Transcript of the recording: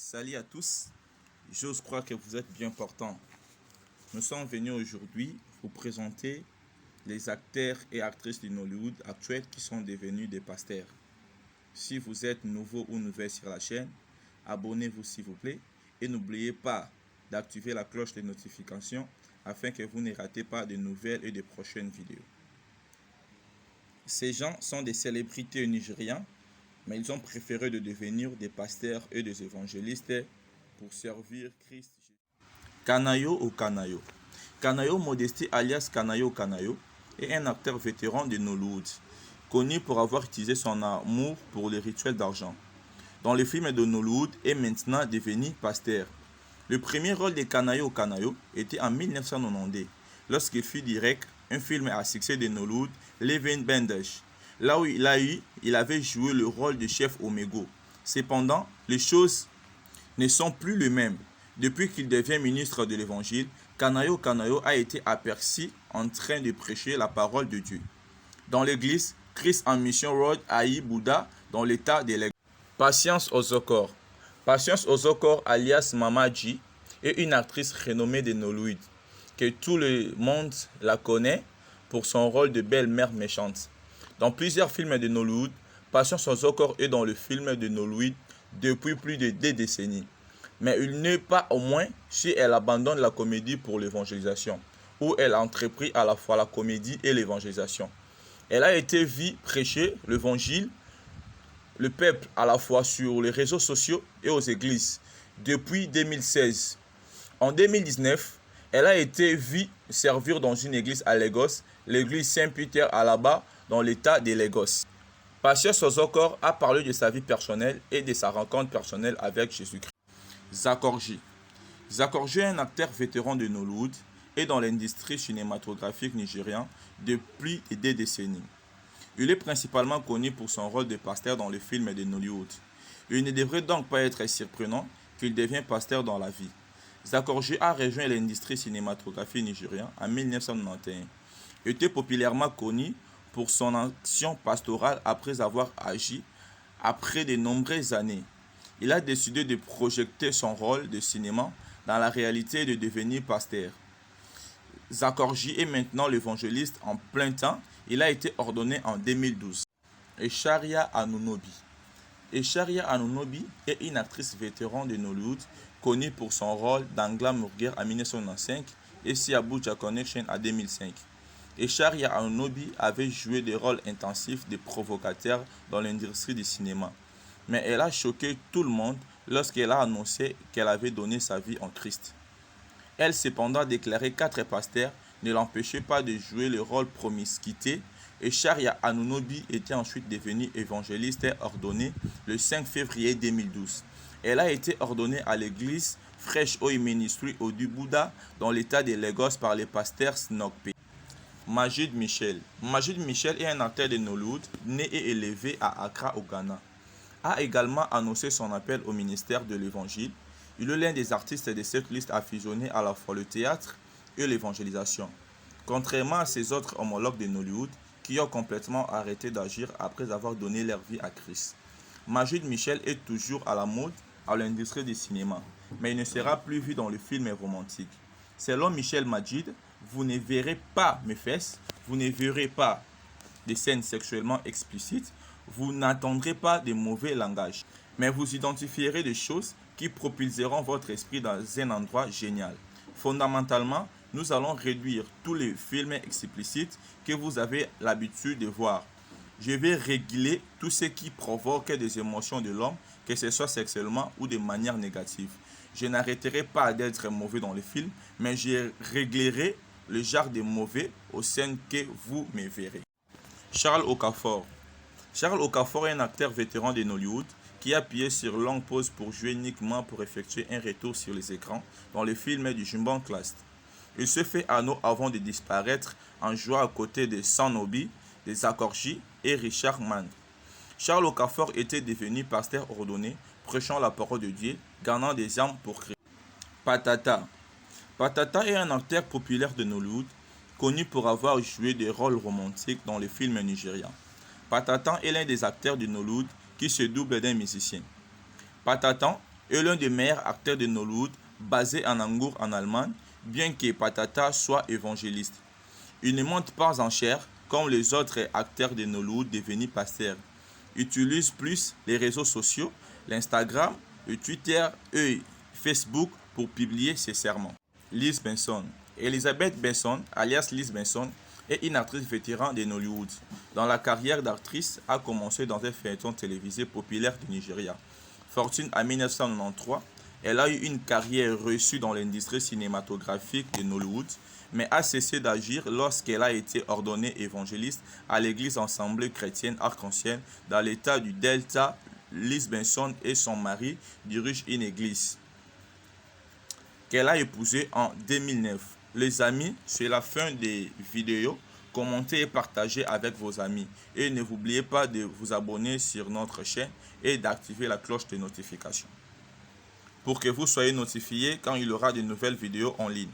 Salut à tous, j'ose croire que vous êtes bien portants. Nous sommes venus aujourd'hui vous présenter les acteurs et actrices du Nollywood actuels qui sont devenus des pasteurs. Si vous êtes nouveau ou nouvelle sur la chaîne, abonnez-vous s'il vous plaît et n'oubliez pas d'activer la cloche de notification afin que vous ne ratez pas de nouvelles et de prochaines vidéos. Ces gens sont des célébrités nigériens, mais ils ont préféré de devenir des pasteurs et des évangélistes pour servir Christ. Kanayo ou Kanayo. Kanayo Modesty alias Kanayo Kanayo est un acteur vétéran de Nollywood, connu pour avoir utilisé son amour pour les rituels d'argent. Dans le film de Nollywood est maintenant devenu pasteur. Le premier rôle de Kanayo Kanayo était en 1990, lorsqu'il fut direct un film à succès de Nollywood, Living Bandage. Là où il avait joué le rôle de chef Omego. Cependant, les choses ne sont plus les mêmes. Depuis qu'il devient ministre de l'Évangile, Kanayo Kanayo a été aperçu en train de prêcher la parole de Dieu. Dans l'église, Christ en Mission Road Aïe Bouddha dans l'état de l'église. Patience Ozokor. Patience Ozokor alias Mama G est une actrice renommée de Nollywood, que tout le monde la connaît pour son rôle de belle-mère méchante. Dans plusieurs films de Nollywood, Patience Ozokor est dans le film de Nollywood depuis plus de 2 décennies. Mais il n'est pas au moins si elle abandonne la comédie pour l'évangélisation, où elle a entrepris à la fois la comédie et l'évangélisation. Elle a été vue prêcher l'évangile, le peuple à la fois sur les réseaux sociaux et aux églises depuis 2016. En 2019, elle a été vue servir dans une église à Lagos, l'église Saint-Peter Alaba, dans l'état de Lagos. Patience Ozokor a parlé de sa vie personnelle et de sa rencontre personnelle avec Jésus-Christ. Zakorji. Zakorji est un acteur vétéran de Nollywood et dans l'industrie cinématographique nigériane depuis 2 décennies. Il est principalement connu pour son rôle de pasteur dans les films de Nollywood. Il ne devrait donc pas être surprenant qu'il devienne pasteur dans la vie. Zakorji a rejoint l'industrie cinématographique nigériane en 1991. Il était populairement connu pour son action pastorale après avoir agi après de nombreuses années. Il a décidé de projeter son rôle de cinéma dans la réalité et de devenir pasteur. Zakorji est maintenant l'évangéliste en plein temps. Il a été ordonné en 2012. Echaria Anunobi. Echaria Anunobi est une actrice vétéran de Nollywood connue pour son rôle dans Glamour Girl en 1995 et Si Abuja Connection en 2005. Echaria Anunobi avait joué des rôles intensifs de provocateurs dans l'industrie du cinéma. Mais elle a choqué tout le monde lorsqu'elle a annoncé qu'elle avait donné sa vie en Christ. Elle cependant déclaré 4 pasteurs ne l'empêchaient pas de jouer le rôle promiscuité et Echaria Anunobi était ensuite devenue évangéliste ordonnée le 5 février 2012. Elle a été ordonnée à l'église Fresh Oil Ministry au du Bouddha dans l'état de Lagos par le pasteur Snokpe. Majid Michel. Majid Michel est un acteur de Nollywood né et élevé à Accra au Ghana. A également annoncé son appel au ministère de l'Évangile. Il est l'un des artistes de cette liste à fusionner à la fois le théâtre et l'évangélisation. Contrairement à ses autres homologues de Nollywood qui ont complètement arrêté d'agir après avoir donné leur vie à Christ. Majid Michel est toujours à la mode à l'industrie du cinéma, mais il ne sera plus vu dans le film romantique. Selon Michel Majid, vous ne verrez pas mes fesses, vous ne verrez pas des scènes sexuellement explicites, vous n'entendrez pas de mauvais langage, mais vous identifierez des choses qui propulseront votre esprit dans un endroit génial. Fondamentalement, nous allons réduire tous les films explicites que vous avez l'habitude de voir. Je vais réguler tout ce qui provoque des émotions de l'homme, que ce soit sexuellement ou de manière négative. Je n'arrêterai pas d'être mauvais dans le film, mais je réglerai le genre de mauvais aux scènes que vous me verrez. Charles Okafor. Charles Okafor est un acteur vétéran de Nollywood qui a appuyé sur longue pause pour jouer uniquement pour effectuer un retour sur les écrans dans le film du Jumbo Class. Il se fait anneau avant de disparaître en jouant à côté de Sanobi, de Zakorji et Richard Mann. Charles Okafor était devenu pasteur ordonné, prêchant la parole de Dieu, gagnant des âmes pour Christ. Patata. Patata est un acteur populaire de Nollywood, connu pour avoir joué des rôles romantiques dans les films nigérians. Patatan est l'un des acteurs de Nollywood qui se double d'un musicien. Patatan est l'un des meilleurs acteurs de Nollywood, basé en Hambourg en Allemagne, bien que Patata soit évangéliste. Il ne monte pas en chair comme les autres acteurs de Nollywood devenus pasteurs. Il utilise plus les réseaux sociaux, l'Instagram, le Twitter et Facebook pour publier ses sermons. Liz Benson. Elizabeth Benson, alias Liz Benson, est une actrice vétérane de Nollywood, dont la carrière d'actrice a commencé dans un feuilleton télévisé populaire du Nigeria. Fortune en 1993, elle a eu une carrière reçue dans l'industrie cinématographique de Nollywood, mais a cessé d'agir lorsqu'elle a été ordonnée évangéliste à l'église Assemblée chrétienne Arc-en-Ciel dans l'état du Delta. Liz Benson et son mari dirigent une église qu'elle a épousée en 2009. Les amis, c'est la fin des vidéos. Commentez et partagez avec vos amis. Et ne vous oubliez pas de vous abonner sur notre chaîne et d'activer la cloche de notification pour que vous soyez notifiés quand il y aura de nouvelles vidéos en ligne.